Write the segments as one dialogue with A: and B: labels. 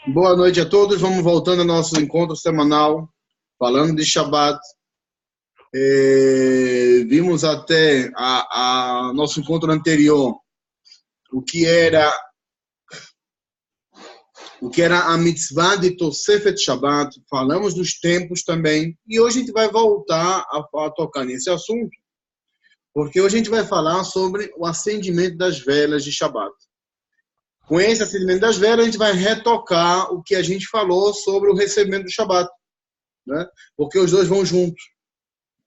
A: Boa noite a todos. Vamos voltando ao nosso encontro semanal, falando de Shabbat. Vimos até a nosso encontro anterior o que era a mitzvah de Tosefet Shabbat. Falamos dos tempos também. E hoje a gente vai voltar a tocar nesse assunto, porque hoje a gente vai falar sobre o acendimento das velas de Shabbat. Com esse acendimento das velas, a gente vai retocar o que a gente falou sobre o recebimento do Shabbat, né? Porque os dois vão juntos.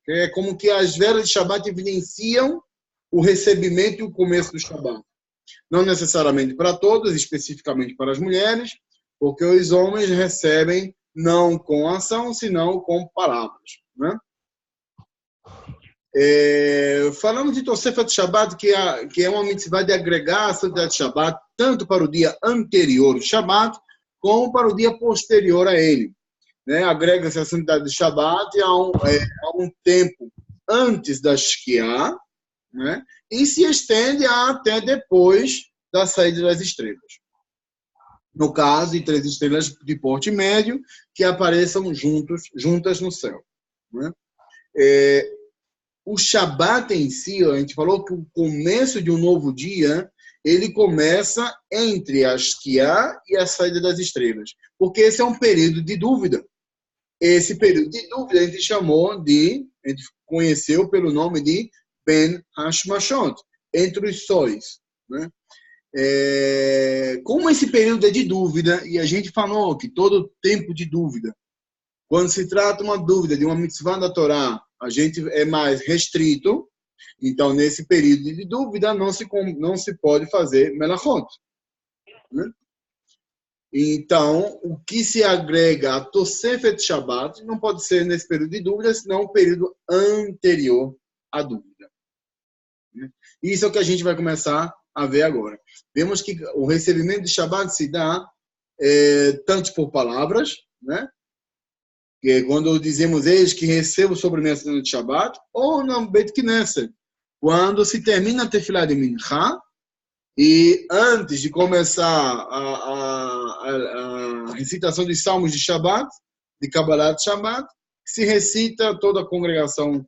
A: É como que as velas de Shabbat evidenciam o recebimento e o começo do Shabbat. Não necessariamente para todos, especificamente para as mulheres, porque os homens recebem não com ação, senão com palavras, né? Falamos de Tosefet Shabbat, que é uma mitzvah de agregar a santidade de Shabbat, tanto para o dia anterior ao Shabbat, como para o dia posterior a ele. Né? Agrega-se a santidade de Shabbat a um tempo antes da Shkiá, né? E se estende até depois da saída das estrelas. No caso, de 3 estrelas de porte médio que apareçam juntas no céu. Né? O Shabat em si, a gente falou que o começo de um novo dia, ele começa entre a Shkiá e a saída das estrelas, porque esse é um período de dúvida. Esse período de dúvida a gente conheceu pelo nome de Ben Hashmashot, entre os sóis. Né? Como esse período é de dúvida, e a gente falou que todo tempo de dúvida, quando se trata uma dúvida de uma mitzvah da Torá, a gente é mais restrito, então nesse período de dúvida não se pode fazer melachot. Né? Então, o que se agrega a Tosefet Shabbat não pode ser nesse período de dúvida, senão o período anterior à dúvida. Isso é o que a gente vai começar a ver agora. Vemos que o recebimento de Shabbat se dá tanto por palavras, né? Que quando dizemos eis que recebo sobre minha cena de Shabbat, ou no Bet Knesset, quando se termina a Tefilá de Minchá, e antes de começar a recitação dos salmos de Shabbat, de Kabbalah de Shabbat, se recita toda a congregação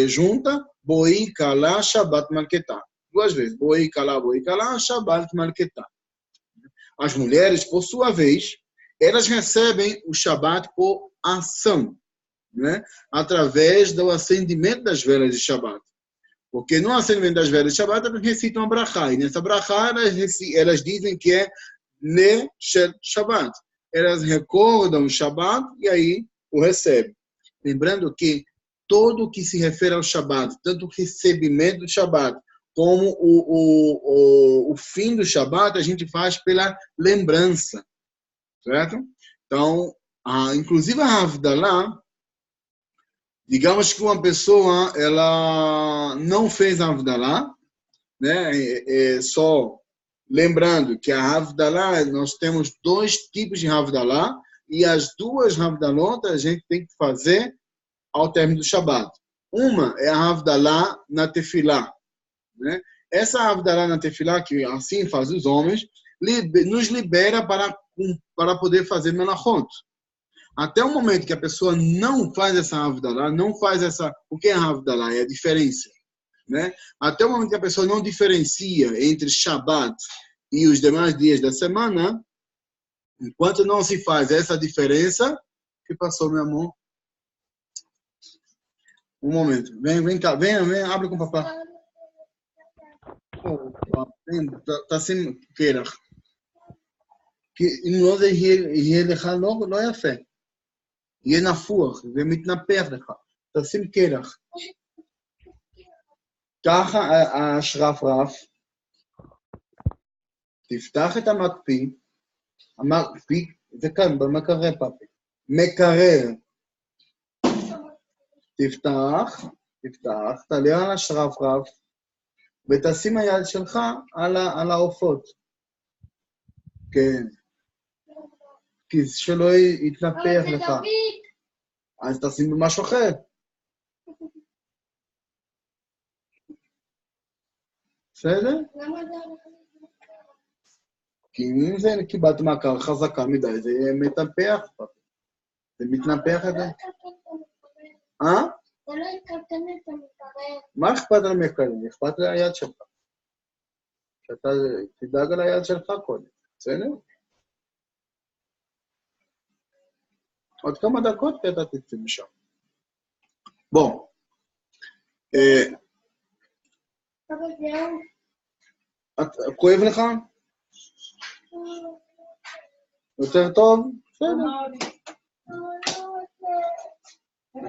A: junta, Boi Kalá Shabbat Malketá. 2 vezes, Boi Kalá Shabbat Malketá. As mulheres, por sua vez, elas recebem o Shabbat por ação, né? Através do acendimento das velas de Shabbat. Porque no acendimento das velas de Shabbat, elas recitam a brachá. E nessa brachá, elas dizem que é Ne Shel Shabbat. Elas recordam o Shabbat e aí o recebem. Lembrando que todo o que se refere ao Shabbat, tanto o recebimento do Shabbat, como o fim do Shabbat, a gente faz pela lembrança. Certo? Então, inclusive a Havdalah, digamos que uma pessoa ela não fez a Havdalah, né? Só lembrando que a Havdalah, nós temos 2 tipos de Havdalah, e as 2 Havdalot a gente tem que fazer ao término do Shabbat. Uma é a Havdalah na Tefilá. Né? Essa Havdalah na Tefilá, que assim faz os homens, nos libera para poder fazer melachot. Até o momento que a pessoa não faz essa Havdalah, não faz essa... O que é a Havdalah? É a diferença. Né? Até o momento que a pessoa não diferencia entre Shabbat e os demais dias da semana, enquanto não se faz essa diferença... O que passou, meu amor? Um momento. Vem cá. Vem, abre com o papai. Tá sem queira. אם לא זה יהיה לך לא יפה. יהיה נפוח ומתנפח לך. תשים קרח. ככה השרפרף, תפתח את המקפיא, זה כאן במקרר פאפי. מקרר. תפתח, תעלה על השרפרף, ותשים היד שלך על העופות. כן. כי שלא יתנפח לך. אז תשים במשהו אחר. בסדר? כי אם זה קיבלת מכה חזקה מדי, זה מטפח. זה מתנפח את זה. אה?
B: זה לא יקטן את המקרר.
A: מה אכפת על המקרר? אכפת ליד שלך. שאתה תדאג על היד שלך קודם. בסדר? עוד כמה דקות אתה תצא משם. בוא.
B: אבל זהו.
A: כואב לך? יותר טוב? בסדר.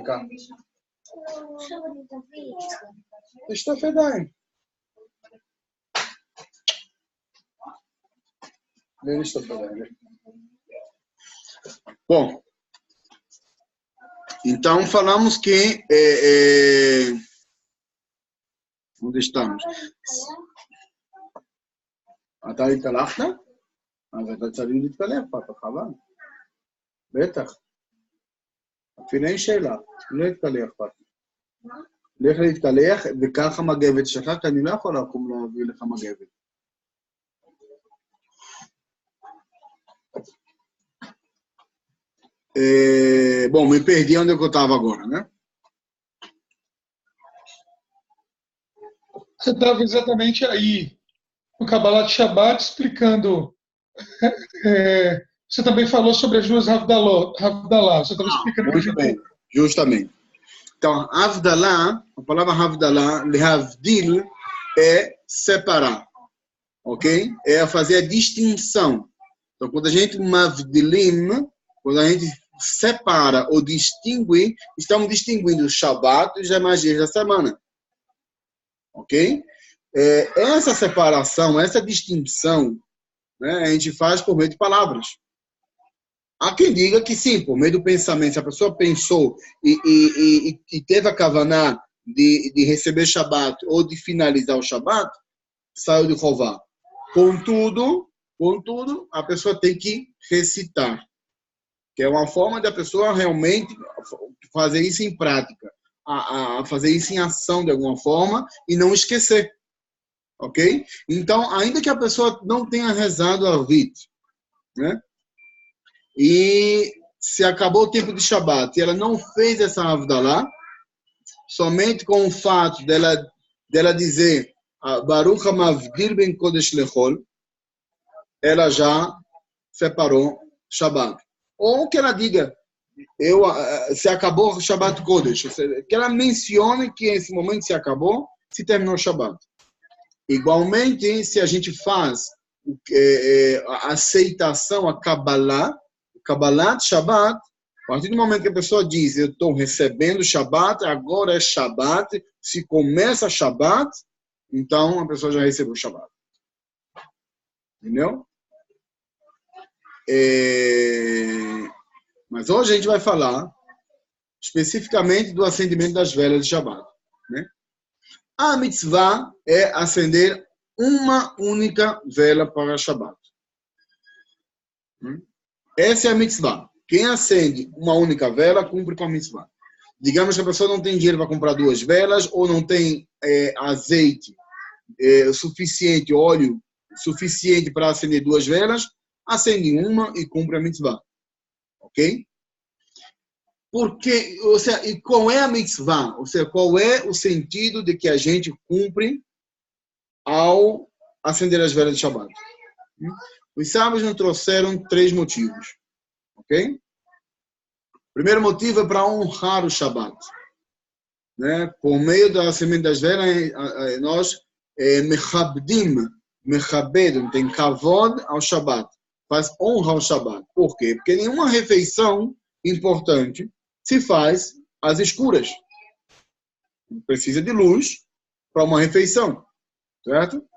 A: דקה.
B: עכשיו אני תביא.
A: תשטוף ידיים. לשטוף ידיים. Bom, então falamos que onde estamos? אתה התקלחת? אז אתה צריך להתקלח, פאפה, חבל. בטח. אפילו אין שאלה, לא להתקלח, פאפה. לך להתקלח, וככה מגבת שלך, כי אני לא יכול לקום להביא לך מגבת. Bom, me perdi onde eu estava agora, né?
C: Você estava exatamente aí, no Kabbalat Shabbat, explicando. Você também falou sobre as duas Havdalah. Você estava explicando para a
A: Muito
C: gente.
A: bem, justamente. Então, Havdalah, a palavra Havdalah, lehavdil, é separar, ok? É fazer a distinção. Então, quando a gente mavdilim, quando a gente separa ou distingue, estamos distinguindo os Shabbat e os demais dias da semana. Ok? Essa separação, essa distinção, né, a gente faz por meio de palavras. Há quem diga que sim, por meio do pensamento. Se a pessoa pensou e teve a kavaná de receber Shabbat ou de finalizar o Shabbat, saiu de Rová. Contudo, a pessoa tem que recitar. Que é uma forma da pessoa realmente fazer isso em prática, a fazer isso em ação de alguma forma e não esquecer, ok? Então, ainda que a pessoa não tenha rezado a Arvit, né? E se acabou o tempo de Shabbat e ela não fez essa Havdalah, somente com o fato dela dizer Baruch HaMavdil Ben Kodesh Lechol, ela já separou Shabbat. Ou que ela diga, se acabou o Shabbat Kodesh, que ela mencione que esse momento se acabou, se terminou o Shabbat. Igualmente, se a gente faz a aceitação, a Kabbalah de Shabbat, a partir do momento que a pessoa diz, eu estou recebendo Shabbat, agora é Shabbat, se começa Shabbat, então a pessoa já recebeu Shabbat. Entendeu? Mas hoje a gente vai falar especificamente do acendimento das velas de Shabbat, né? A mitzvah é acender uma única vela para Shabbat. Essa é a mitzvah. Quem acende uma única vela cumpre com a mitzvah. Digamos que a pessoa não tem dinheiro para comprar duas velas ou não tem azeite suficiente, óleo suficiente para acender duas velas, acende uma e cumpre a mitzvah. Ok? Porque, ou seja, e qual é a mitzvah? Ou seja, qual é o sentido de que a gente cumpre ao acender as velas de Shabbat? Os sábios nos trouxeram 3 motivos. Ok? O primeiro motivo é para honrar o Shabbat. Né? Por meio do acendimento das velas, nós mechabed, tem kavod ao Shabbat. Faz honra ao Shabbat. Por quê? Porque nenhuma refeição importante se faz às escuras. Precisa de luz para uma refeição. Certo?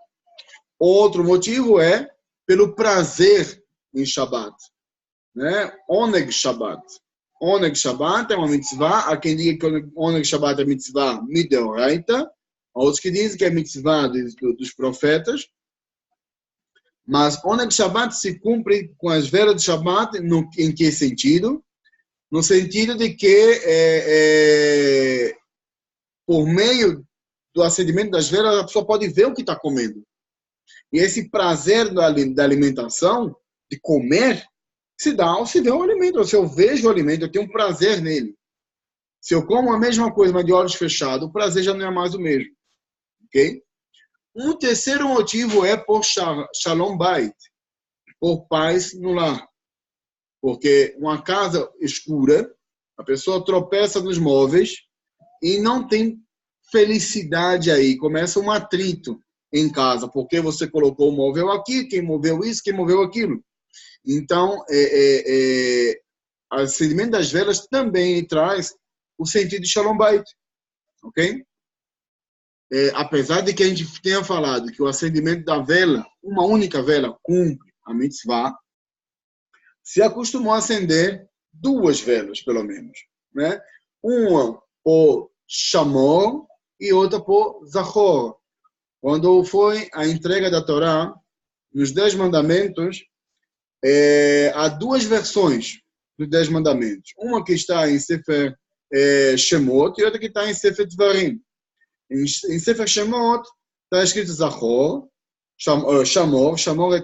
A: Outro motivo é pelo prazer em Shabbat. Né? Oneg Shabbat. Oneg Shabbat é uma mitzvah. Há quem diga que Oneg Shabbat é mitzvah mideoraita. Há outros que dizem que é mitzvah dos profetas. Mas Oneg Shabbat se cumpre com as velas de Shabbat em que sentido? No sentido de que por meio do acendimento das velas a pessoa pode ver o que está comendo. E esse prazer da alimentação, de comer, se dá ao se ver o alimento. Se eu vejo o alimento, eu tenho um prazer nele. Se eu como a mesma coisa, mas de olhos fechados, o prazer já não é mais o mesmo. Ok? Um terceiro motivo é por Shalom Bait, por paz no lar. Porque uma casa escura, a pessoa tropeça nos móveis e não tem felicidade aí. Começa um atrito em casa, porque você colocou o móvel aqui, quem moveu isso, quem moveu aquilo. Então, o acendimento das velas também traz o sentido de Shalom Bait. Ok? Apesar de que a gente tenha falado que o acendimento da vela, uma única vela, cumpre a mitzvah, se acostumou a acender 2 velas, pelo menos. Né? Uma por Shamor e outra por Zachor. Quando foi a entrega da Torá, nos 10 mandamentos, há 2 versões dos 10 mandamentos. Uma que está em Sefer Shemot e outra que está em Sefer Dvarim. Em Sefer Shemot está escrito Zachor, Shamor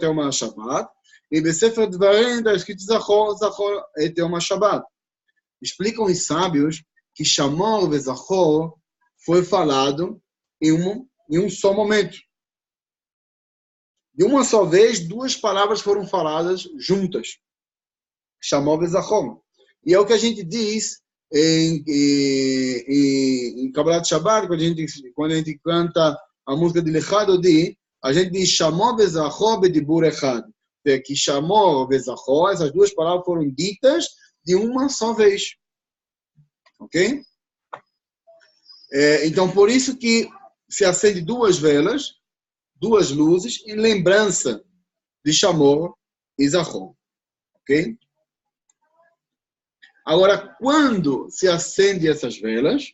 A: é uma Shabbat, e em Sefer Dvarim está escrito Zachor é uma Shabbat. Explicam os sábios que Shamor e Zachor foi falado em um só momento. De uma só vez, 2 palavras foram faladas juntas. Shamor e Zachor. E é o que a gente diz em Kabbalat Shabbat, quando a gente canta a música de Lechad Odi, a gente diz Shamor e Zachor bedibur echad. Que Shamor e Zachor, essas 2 palavras foram ditas de uma só vez. Ok? Então, por isso que se acende 2 velas, 2 luzes, em lembrança de Shamor e Zachor. Ok? Agora, quando se acende essas velas,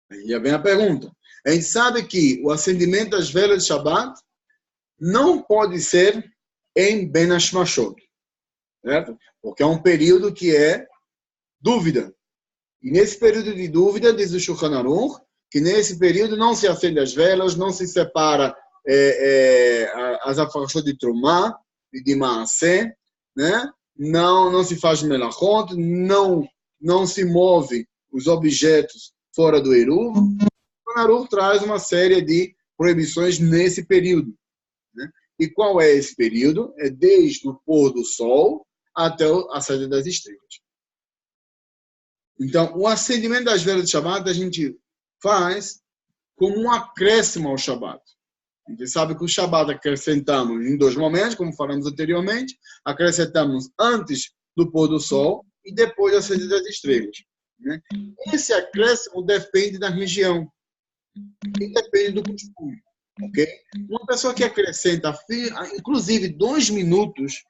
A: aí já vem a pergunta. A gente sabe que o acendimento das velas de Shabbat não pode ser em Ben Hashmashot, certo? Porque é um período que é dúvida. E nesse período de dúvida, diz o Shulchan Aruch, que nesse período não se acende as velas, não se separa as afarashot de Trumá e de Maaseh, né? Não se faz melachot, não se move os objetos fora do Eruv. O Aruch traz uma série de proibições nesse período. Né? E qual é esse período? É desde o pôr do sol até a saída das estrelas. Então, o acendimento das velas de Shabbat a gente faz como um acréscimo ao Shabbat. A gente sabe que o Shabbat acrescentamos em 2 momentos, como falamos anteriormente, acrescentamos antes do pôr do sol e depois da saída das estrelas. Né? Esse acréscimo depende da região e depende do costume. Okay? Uma pessoa que acrescenta, inclusive 2 minutos,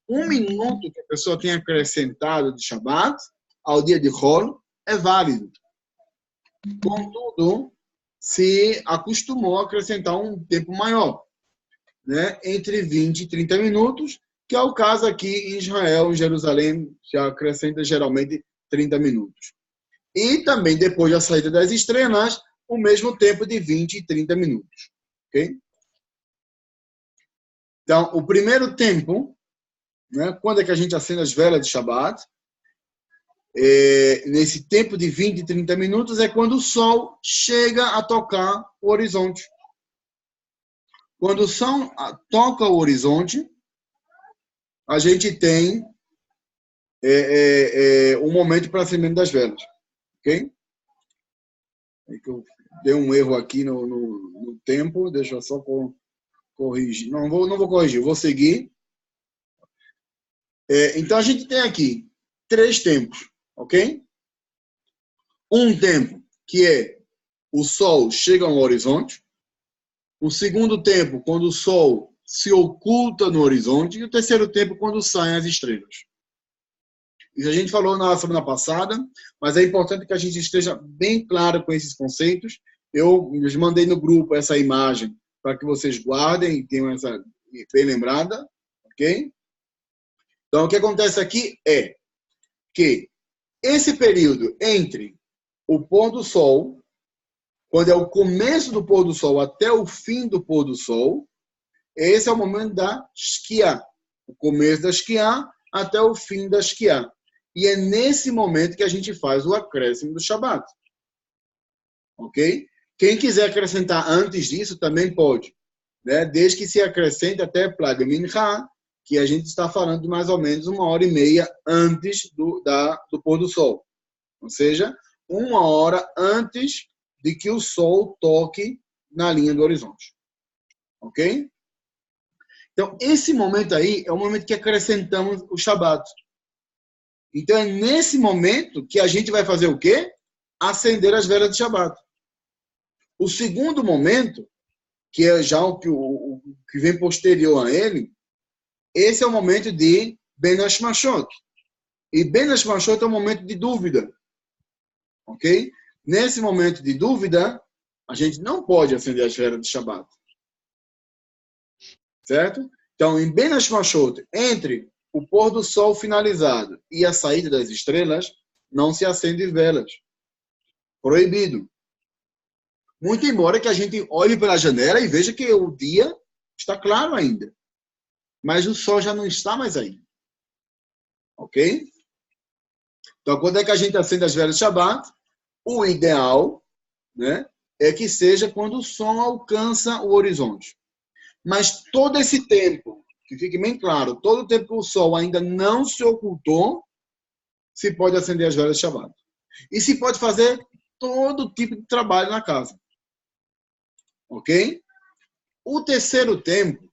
A: 1 minuto que a pessoa tem acrescentado de Shabbat ao dia de Hol, é válido. Contudo, se acostumou a acrescentar um tempo maior, né? Entre 20 e 30 minutos, que é o caso aqui em Israel, em Jerusalém, que acrescenta geralmente 30 minutos. E também, depois da saída das estrelas, o mesmo tempo de 20 e 30 minutos. Ok? Então, o primeiro tempo, né, quando é que a gente acende as velas de Shabbat, nesse tempo de 20 e 30 minutos, é quando o sol chega a tocar o horizonte. Quando o sol toca o horizonte, a gente tem um momento para acendimento das velas. Ok? É que eu dei um erro aqui no tempo, deixa eu só corrigir. Não vou corrigir, vou seguir. Então, a gente tem aqui 3 tempos. Ok? Um tempo que é o sol chega ao horizonte. O segundo tempo, quando o sol se oculta no horizonte. E o terceiro tempo, quando saem as estrelas. Isso a gente falou na semana passada, mas é importante que a gente esteja bem claro com esses conceitos. Eu les mandei no grupo essa imagem para que vocês guardem e tenham essa bem lembrada. Ok? Então, o que acontece aqui é que esse período entre o pôr do sol quando é o começo do pôr do sol até o fim do pôr do sol, esse é o momento da Shkia. O começo da Shkia até o fim da Shkia. E é nesse momento que a gente faz o acréscimo do Shabat. Ok? Quem quiser acrescentar antes disso também pode. Né? Desde que se acrescente até Plaga Mincha, que a gente está falando de mais ou menos 1h30 antes do pôr do sol. Ou seja, 1 hora antes de que o sol toque na linha do horizonte. Ok? Então, esse momento aí é o momento que acrescentamos o Shabat. Então, é nesse momento que a gente vai fazer o quê? Acender as velas de Shabat. O segundo momento, que é já o que vem posterior a ele, esse é o momento de Ben Hashmashot. E Ben Hashmashot é o momento de dúvida. Ok? Nesse momento de dúvida, a gente não pode acender as velas de Shabat. Certo? Então, em Ben Hashmashot, entre o pôr do sol finalizado e a saída das estrelas, não se acende velas. Proibido. Muito embora que a gente olhe pela janela e veja que o dia está claro ainda. Mas o sol já não está mais aí. Ok? Então, quando é que a gente acende as velas de Shabat? O ideal, né, é que seja quando o sol alcança o horizonte. Mas todo esse tempo, que fique bem claro, todo o tempo que o sol ainda não se ocultou, se pode acender as velas de Shabat. E se pode fazer todo tipo de trabalho na casa. Ok? O terceiro tempo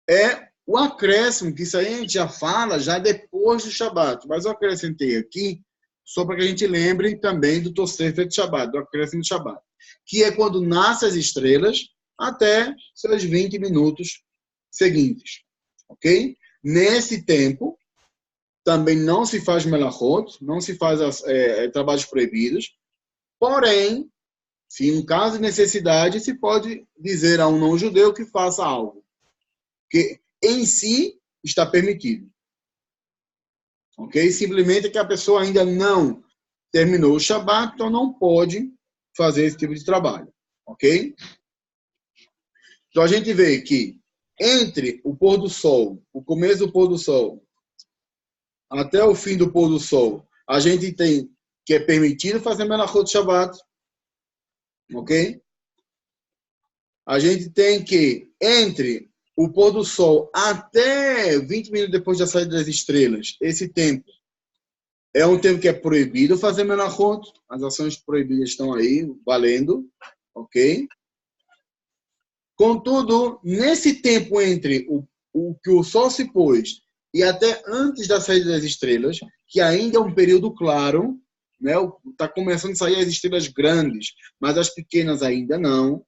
A: é o acréscimo, que isso aí a gente já fala já depois do Shabat. Mas eu acrescentei aqui, só para que a gente lembre também do Tosefet Shabat, do acréscimo de Shabat. Que é quando nascem as estrelas até seus 20 minutos seguintes. Ok? Nesse tempo, também não se faz melachot, não se faz trabalhos proibidos. Porém, se em caso de necessidade, se pode dizer a um não-judeu que faça algo. Que em si está permitido. Ok? Simplesmente que a pessoa ainda não terminou o Shabat, então não pode fazer esse tipo de trabalho. Ok? Então a gente vê que entre o pôr do sol, o começo do pôr do sol, até o fim do pôr do sol, a gente tem que é permitido fazer melachot Shabat. Ok? A gente tem que, entre o pôr do sol até 20 minutos depois da saída das estrelas, esse tempo é um tempo que é proibido fazer melachot. As ações proibidas estão aí, valendo. Ok? Contudo, nesse tempo entre o que o sol se pôs e até antes da saída das estrelas, que ainda é um período claro, né? Está começando a sair as estrelas grandes, mas as pequenas ainda não.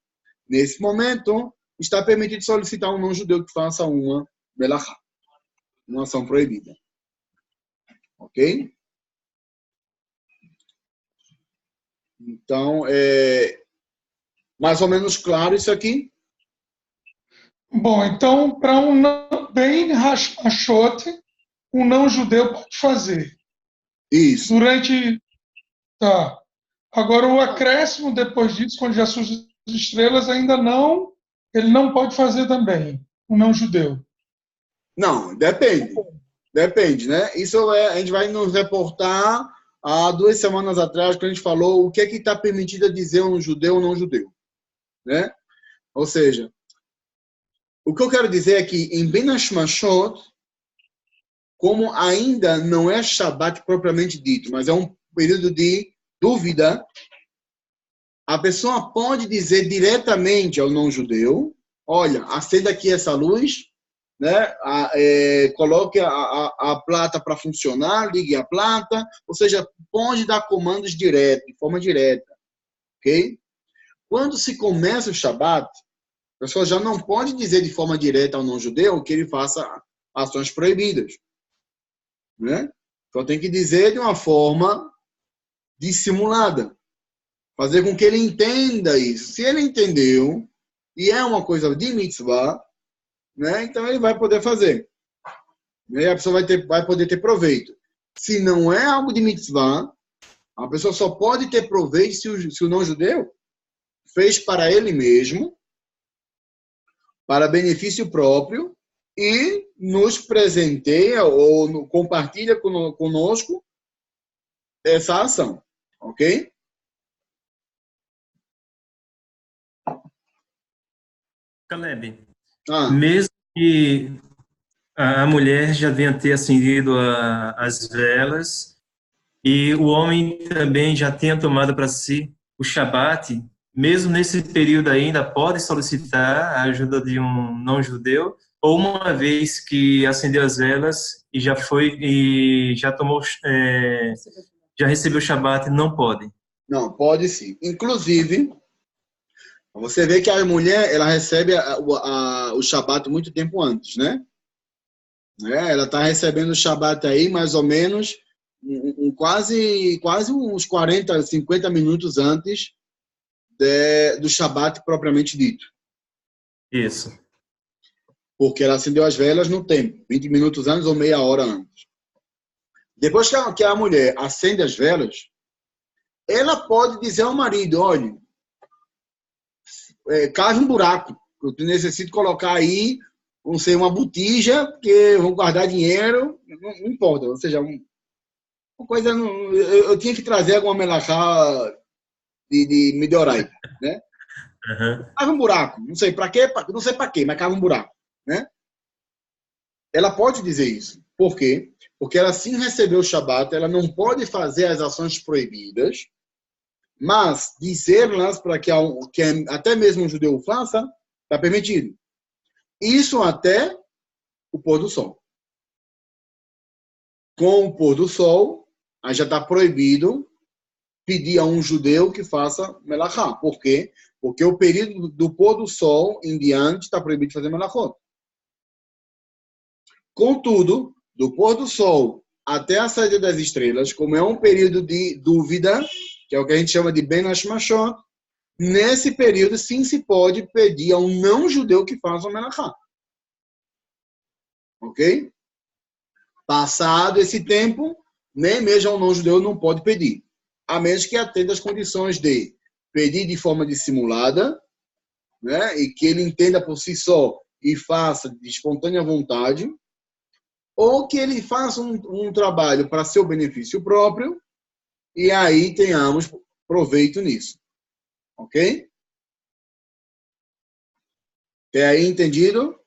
A: Nesse momento, está permitido solicitar um não-judeu que faça uma melachá, uma ação proibida. Ok? Então, é mais ou menos claro isso aqui?
C: Bom, então, para um não, bem Hashmashot, um não-judeu pode fazer.
A: Isso.
C: Durante. Tá. Agora, o acréscimo depois disso, quando já surgem as estrelas, ainda não. Ele não pode fazer também, um não-judeu.
A: Não, depende. Depende, né? Isso a gente vai nos reportar há 2 semanas atrás, quando a gente falou o que é que está permitido a dizer um judeu ou não judeu. Né? Ou seja, o que eu quero dizer é que em Ben Hashmashot, como ainda não é Shabat propriamente dito, mas é um período de dúvida, a pessoa pode dizer diretamente ao não-judeu, olha, acenda aqui essa luz, né? Coloque a plata para funcionar, ligue a plata, ou seja, pode dar comandos diretos, de forma direta. Ok? Quando se começa o Shabat, a pessoa já não pode dizer de forma direta ao não-judeu que ele faça ações proibidas. Né? Então tem que dizer de uma forma dissimulada. Fazer com que ele entenda isso. Se ele entendeu, e é uma coisa de mitzvah, né? Então ele vai poder fazer. E a pessoa vai poder ter proveito. Se não é algo de mitzvah, a pessoa só pode ter proveito se o não-judeu fez para ele mesmo, para benefício próprio, e nos presenteia ou compartilha conosco essa ação, ok?
D: Caleb,
A: Ah,
D: mesmo que a mulher já venha ter acendido as velas e o homem também já tenha tomado para si o Shabat, mesmo nesse período ainda pode solicitar a ajuda de um não-judeu, ou uma vez que acendeu as velas e já foi e já tomou, já recebeu o Shabat, não pode.
A: não, pode sim. Inclusive, você vê que a mulher, ela recebe o Shabat muito tempo antes, né? Ela está recebendo o Shabat aí, mais ou menos, quase uns 40, 50 minutos antes do Shabat propriamente dito.
D: Isso.
A: Porque ela acendeu as velas no tempo, 20 minutos antes ou meia hora antes. Depois que a mulher acende as velas, ela pode dizer ao marido, olha, cave um buraco, eu necessito colocar aí, não sei, uma botija, porque eu vou guardar dinheiro, não importa, ou seja, uma coisa, eu tinha que trazer alguma melachá de Midorai, né?
D: Uhum.
A: Cava um buraco, não sei para quê, não sei para quê, mas cava um buraco, né? Ela pode dizer isso. Por quê? Porque ela sim recebeu o Shabat, ela não pode fazer as ações proibidas, mas dizer-las para que até mesmo um judeu faça, está permitido. Isso até o pôr do sol. Com o pôr do sol, aí já está proibido pedir a um judeu que faça melachá. Por quê? Porque o período do pôr do sol em diante está proibido de fazer melachot. Contudo, do pôr do sol até a saída das estrelas, como é um período de dúvida, que é o que a gente chama de Ben Hashmashot, nesse período sim se pode pedir a um não-judeu que faça o melachá. Ok? Passado esse tempo, nem mesmo um não-judeu não pode pedir. A menos que atenda as condições de pedir de forma dissimulada, né, e que ele entenda por si só e faça de espontânea vontade, ou que ele faça um trabalho para seu benefício próprio, e aí tenhamos proveito nisso. Ok? Até aí entendido?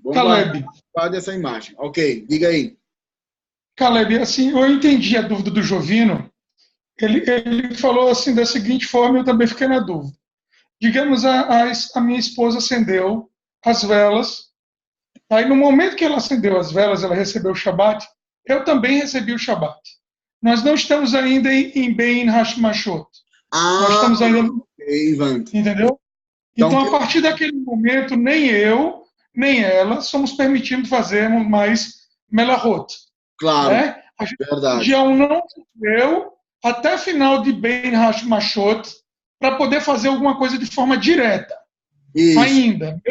A: Vamos
C: Caleb,
A: falar dessa imagem. Ok, diga aí.
C: Caleb, assim, eu entendi a dúvida do Jovino. Ele falou assim da seguinte forma, eu também fiquei na dúvida. Digamos, a minha esposa acendeu as velas. Aí, no momento que ela acendeu as velas, ela recebeu o Shabat. Eu também recebi o Shabat. Nós não estamos ainda em Ben Hashmashot. Nós estamos ainda...
A: Ivan.
C: Entendeu? Então, a partir daquele momento, nem eu, nem ela somos permitidos fazermos mais melahot.
A: Claro,
C: Né? A gente
A: verdade.
C: já não deu até final de Ben Hashmashot para poder fazer alguma coisa de forma direta.
A: Isso.
C: Ainda.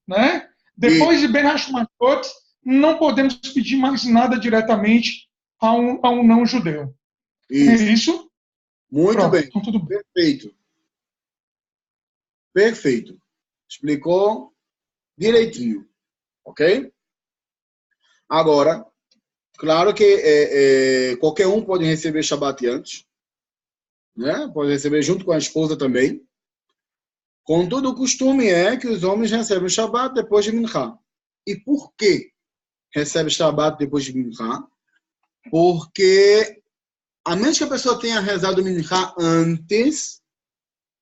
C: Né? Depois de Ben Hashmashot, não podemos pedir mais nada diretamente a um não-judeu. É isso?
A: Muito
C: Pronto,
A: bem.
C: então tudo bem.
A: Perfeito. Perfeito. Explicou direitinho. Ok? Agora, claro que qualquer um pode receber Shabat antes. Né? Pode receber junto com a esposa também. Contudo, o costume é que os homens recebem o Shabat depois de Minchá. E por que recebe Shabat depois de Minchá? Porque, a menos que a pessoa tenha rezado Minchá antes,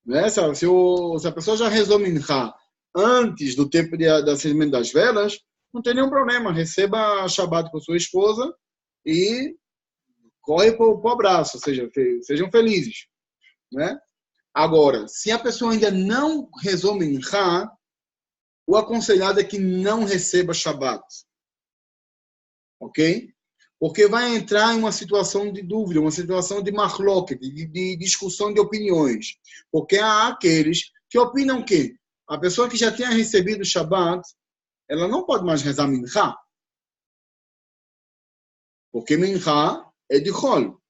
A: né? Se a pessoa já rezou Minchá antes do tempo de acendimento das velas, não tem nenhum problema. Receba Shabat com sua esposa e corre para o abraço, ou seja, sejam felizes. Né? Agora, se a pessoa ainda não rezou Minchá, o aconselhado é que não receba Shabat. Ok? Porque vai entrar em uma situação de dúvida, uma situação de machloket, de discussão de opiniões. Porque há aqueles que opinam que a pessoa que já tenha recebido o Shabat, ela não pode mais rezar Minchá. Porque Minchá é de Chol.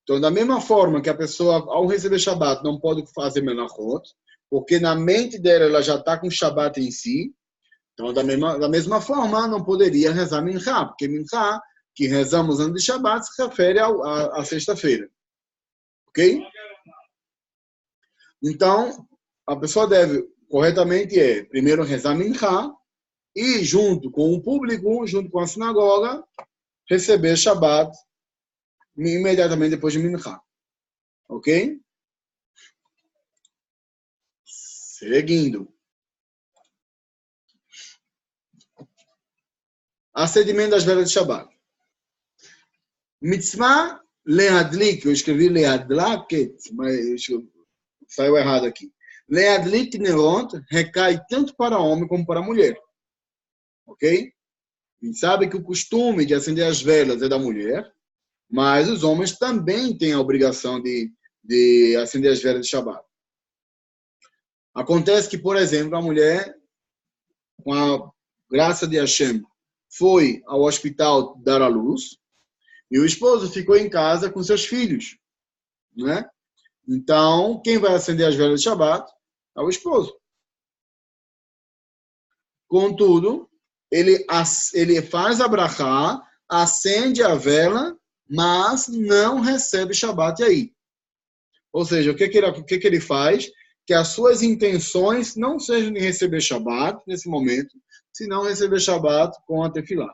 A: Então, da mesma forma que a pessoa, ao receber Shabat, não pode fazer Melachot, porque na mente dela ela já está com Shabat em si, então, da mesma forma, não poderia rezar Minchá, porque Minchá, que rezamos antes de Shabat, se refere à sexta-feira. Ok? Então, a pessoa deve, corretamente, primeiro rezar Minchá, e junto com o público, junto com a sinagoga, receber Shabat imediatamente depois de Minchá. Ok? Seguindo. Acendimento das velas de Shabat. Mitzvah leadlik, eu escrevi leadlaket, mas saiu errado aqui. Leadlik nerot recai tanto para homem como para mulher. Ok? A gente sabe que o costume de acender as velas é da mulher, mas os homens também têm a obrigação de acender as velas de Shabat. Acontece que, por exemplo, a mulher, com a graça de Hashem, foi ao hospital dar à luz e o esposo ficou em casa com seus filhos, né? Então, quem vai acender as velas de Shabat é o esposo. Contudo, ele faz a brachá, acende a vela, mas não recebe Shabat aí. Ou seja, o que ele faz? Que as suas intenções não sejam de receber Shabat nesse momento, senão receber Shabat com a tefilá.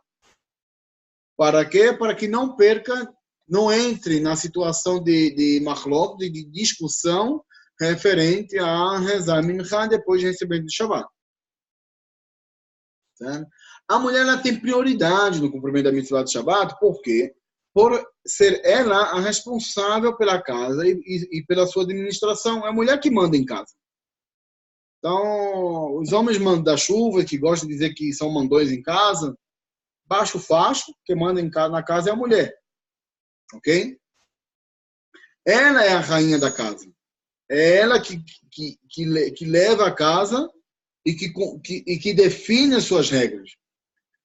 A: Para quê? Para que não perca, não entre na situação de machlok, de discussão referente a rezar minchá depois de receber Shabat. Certo? A mulher ela tem prioridade no cumprimento da mitzvah de Shabat, por quê? Por ser ela a responsável pela casa e pela sua administração. É a mulher que manda em casa. Então, os homens mandam da chuva, que gostam de dizer que são mandões em casa, baixa o facho, que manda na casa é a mulher. Ok? Ela é a rainha da casa. É ela que leva a casa e que define as suas regras.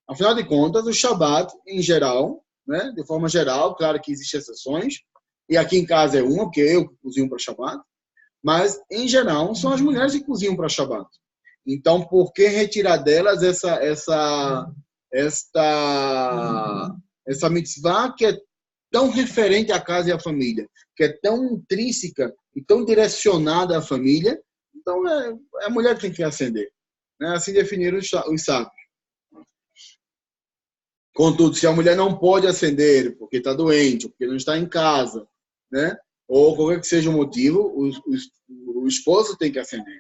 A: Afinal de contas, o Shabat, em geral, né, de forma geral, claro que existem exceções, e aqui em casa é uma, porque eu cozinho para Shabat, mas, em geral, são as mulheres que cozinham para Shabat. Então, por que retirar delas essa mitzvah que é tão referente à casa e à família, que é tão intrínseca e tão direcionada à família? Então, é a mulher que tem que acender. Né? Assim definiram os sábios. Contudo, se a mulher não pode acender porque está doente, ou porque não está em casa, né? Ou qualquer que seja o motivo, o esposo tem que acender.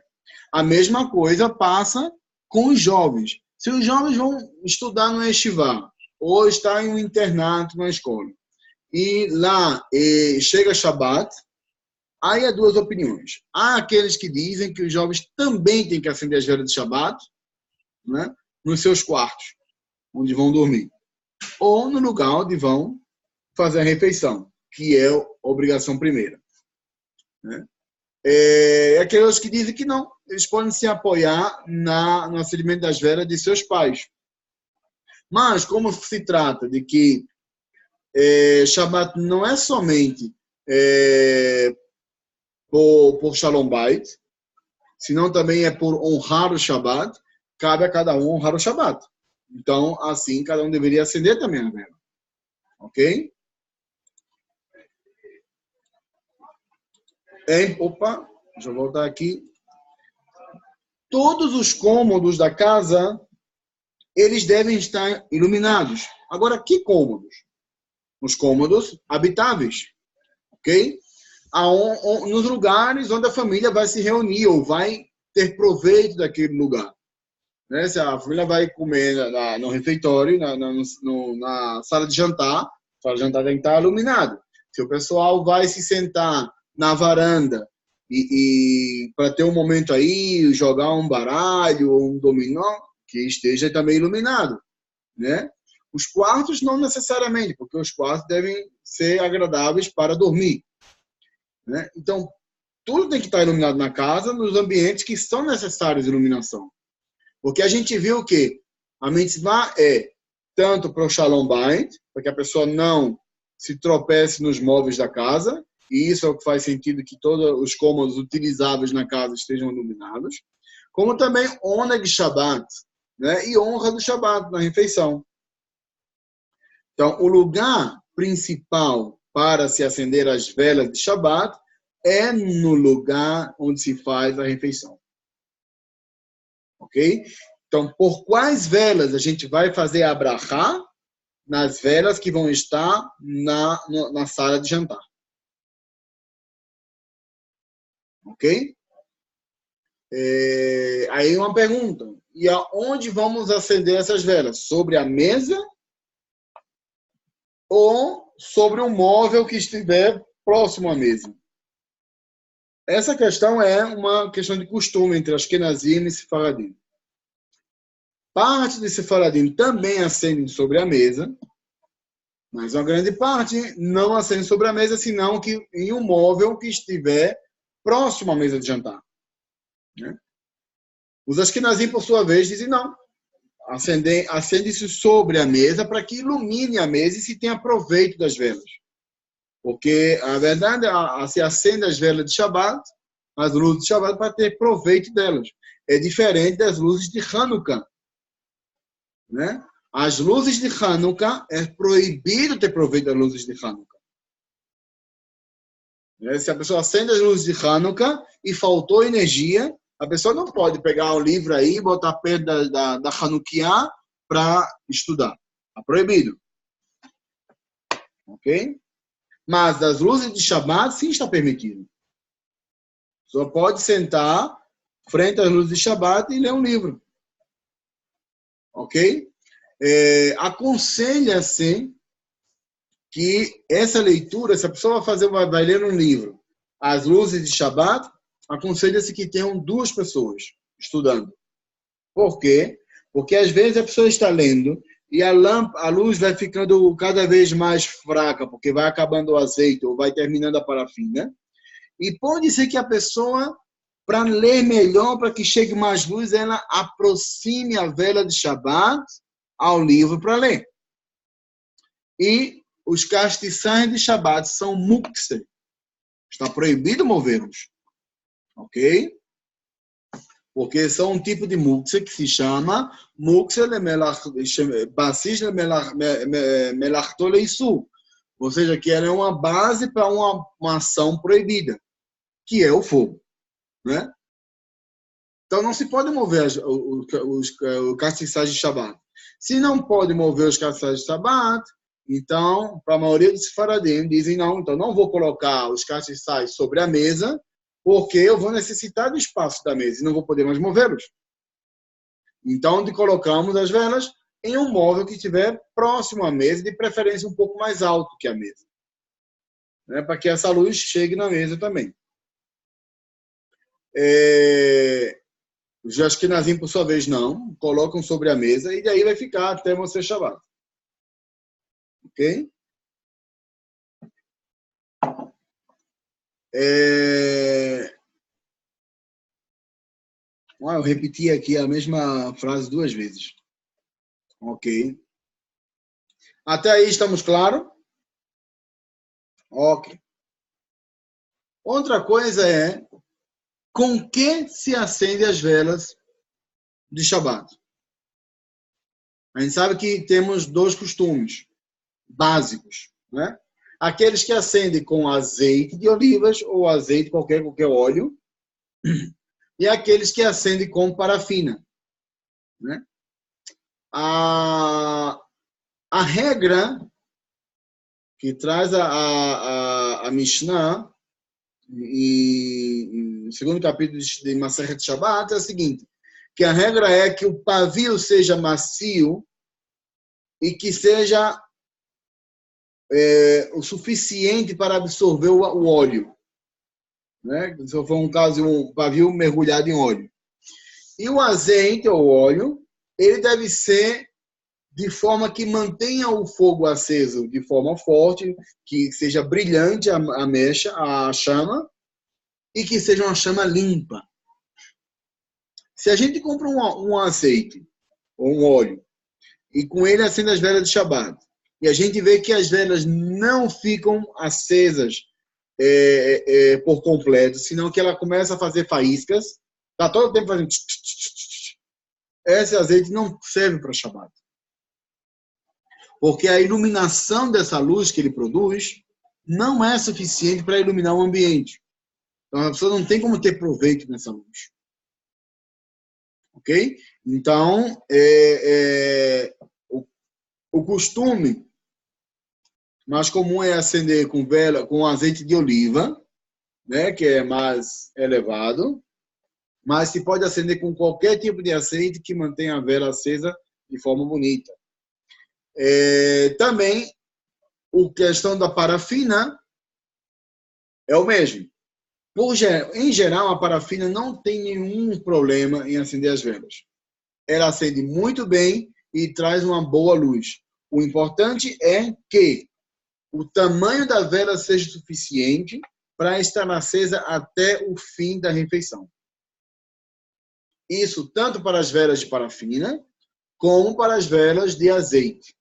A: A mesma coisa passa com os jovens. Se os jovens vão estudar no Yeshivá, ou estar em um internato na escola, e lá chega Shabat, aí há duas opiniões. Há aqueles que dizem que os jovens também têm que acender as velas de Shabat, né, nos seus quartos, onde vão dormir. Ou no lugar onde vão fazer a refeição, que é a obrigação primeira. Né? Aqueles que dizem que não, eles podem se apoiar no acendimento das velas de seus pais. Mas, como se trata de que Shabat não é somente por Shalom Bait, senão também é por honrar o Shabat, cabe a cada um honrar o Shabat. Então, assim, cada um deveria acender também a vela. Ok? Opa, deixa eu voltar aqui. Todos os cômodos da casa, eles devem estar iluminados. Agora, que cômodos? Os cômodos habitáveis. Ok? Nos lugares onde a família vai se reunir ou vai ter proveito daquele lugar. Né? Se a família vai comer no refeitório, na sala de jantar, a sala de jantar tem que estar iluminada. Se o pessoal vai se sentar na varanda e para ter um momento aí, jogar um baralho ou um dominó, que esteja também iluminado. Né? Os quartos não necessariamente, porque os quartos devem ser agradáveis para dormir. Né? Então, tudo tem que estar iluminado na casa, nos ambientes que são necessários iluminação. Porque a gente viu que a mitzvah é tanto para o Shalom Bait, para que a pessoa não se tropece nos móveis da casa, e isso é o que faz sentido que todos os cômodos utilizáveis na casa estejam iluminados, como também Oneg Shabbat, né? E honra do Shabbat na refeição. Então, o lugar principal para se acender as velas de Shabbat é no lugar onde se faz a refeição. Ok? Então, por quais velas a gente vai fazer a brachá? Nas velas que vão estar na sala de jantar. Ok? Aí uma pergunta. E aonde vamos acender essas velas? Sobre a mesa ou sobre um móvel que estiver próximo à mesa? Essa questão é uma questão de costume entre Ashkenazim e Sefaradim. Parte de Sefaradim também acendem sobre a mesa, mas uma grande parte não acende sobre a mesa, senão que em um móvel que estiver próximo à mesa de jantar. Né? Os Ashkenazim, por sua vez, dizem não. Acende-se sobre a mesa para que ilumine a mesa e se tenha proveito das velas. Porque, a verdade, se acende as velas de Shabbat, as luzes de Shabbat, para ter proveito delas. É diferente das luzes de Hanukkah. Né? As luzes de Hanukkah, é proibido ter proveito das luzes de Hanukkah. Se a pessoa acende as luzes de Hanukkah e faltou energia, a pessoa não pode pegar um livro aí e botar perto da Hanukkah para estudar. É proibido. Ok? Mas das luzes de Shabbat, sim está permitido. Só pode sentar frente às luzes de Shabbat e ler um livro. Ok? Aconselha-se que essa leitura, se a pessoa vai ler um livro, as luzes de Shabbat, aconselha-se que tenham 2 pessoas estudando. Por quê? Porque às vezes a pessoa está lendo e a luz vai ficando cada vez mais fraca, porque vai acabando o azeite ou vai terminando a parafina. E pode ser que a pessoa, para ler melhor, para que chegue mais luz, ela aproxime a vela de Shabbat ao livro para ler. E os castiçais de Shabbat são mukse. Está proibido movê-los. Ok? Porque são um tipo de mukse que se chama mukse basis melachto leisu. Ou seja, que ela é uma base para uma ação proibida, que é o fogo. Né? Então não se pode mover os castiçais de Shabbat. Se não pode mover os castiçais de Shabbat, então, para a maioria dos Sefaradim, dizem não, então não vou colocar os castiçais sobre a mesa, porque eu vou necessitar do espaço da mesa e não vou poder mais movê-los. Então, colocamos as velas em um móvel que estiver próximo à mesa, de preferência um pouco mais alto que a mesa. Né? Para que essa luz chegue na mesa também. Os Ashkenazim, por sua vez, não. Colocam sobre a mesa e daí vai ficar até você Shabbat. Ok? Eu repeti aqui a mesma frase 2 vezes. Ok. Até aí estamos claros? Ok. Outra coisa é com que se acende as velas de Shabbat. A gente sabe que temos 2 costumes básicos, né? Aqueles que acendem com azeite de olivas ou azeite, qualquer óleo, e aqueles que acendem com parafina, né? A regra que traz a Mishnah no segundo capítulo de Masechet Shabbat é a seguinte, que a regra é que o pavio seja macio e que seja o suficiente para absorver o óleo. Né? Se for um caso, um pavio mergulhado em óleo. E o azeite ou óleo, ele deve ser de forma que mantenha o fogo aceso de forma forte, que seja brilhante a mecha, a chama, e que seja uma chama limpa. Se a gente compra um azeite ou um óleo, e com ele acende as velas de Shabbat, E a gente vê que as velas não ficam acesas por completo, senão que ela começa a fazer faíscas, está todo o tempo fazendo... Esse azeite não serve para Shabat. Porque a iluminação dessa luz que ele produz não é suficiente para iluminar o ambiente. Então, a pessoa não tem como ter proveito dessa luz. Ok? Então, o costume mais comum é acender com vela, com azeite de oliva, né, que é mais elevado, mas se pode acender com qualquer tipo de azeite que mantenha a vela acesa de forma bonita. Também, a questão da parafina é o mesmo. Em geral, a parafina não tem nenhum problema em acender as velas. Ela acende muito bem e traz uma boa luz. O importante é que o tamanho da vela seja suficiente para estar acesa até o fim da refeição. Isso tanto para as velas de parafina, como para as velas de azeite.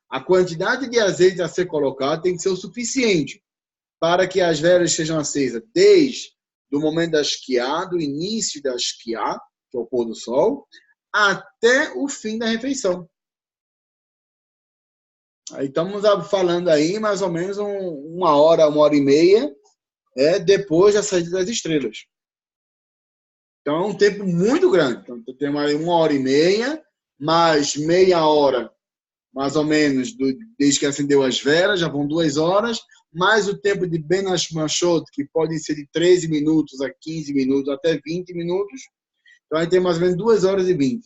A: A quantidade de azeite a ser colocado tem que ser o suficiente para que as velas sejam acesas desde o momento da esquiar, do início da esquiar, que é o pôr do sol, até o fim da refeição. Aí estamos falando aí mais ou menos uma hora e meia, depois da saída das estrelas. Então é um tempo muito grande. Então temos aí 1h30, mais meia hora, mais ou menos, desde que acendeu as velas, já vão 2 horas, mais o tempo de Ben Hashmashot, que pode ser de 13 minutos a 15 minutos, até 20 minutos. Então, aí tem mais ou menos 2h20.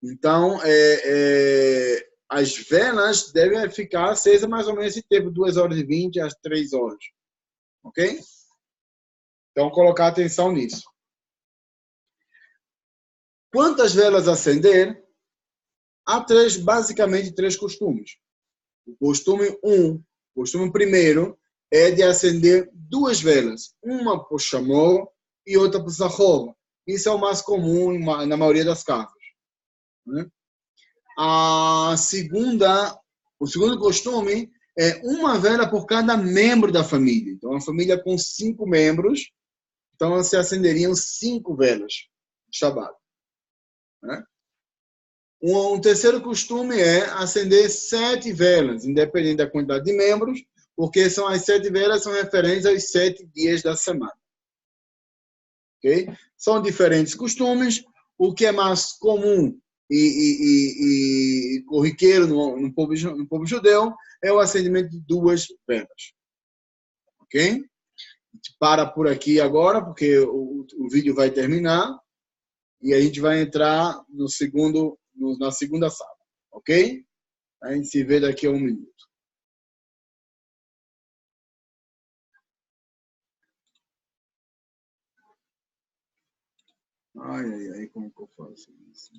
A: Então, as velas devem ficar acesas mais ou menos esse tempo, 2h20 às 3 horas. Ok? Então, colocar atenção nisso. Quantas velas acender? Há basicamente três costumes. O costume primeiro, é de acender 2 velas, uma para o Shamor e outra para o Zahor. Isso é o mais comum na maioria das casas. Né? O segundo costume é uma vela por cada membro da família. Então, a família com 5 membros, então se acenderiam 5 velas de Shabbat. Né? Um terceiro costume é acender 7 velas, independente da quantidade de membros, porque as 7 velas são referentes aos 7 dias da semana. Okay? São diferentes costumes. O que é mais comum e corriqueiro no povo judeu é o acendimento de 2 velas. Ok? A gente para por aqui agora, porque o vídeo vai terminar e a gente vai entrar na segunda sala. Ok? A gente se vê daqui a 1 minuto. Ai, como que eu faço isso?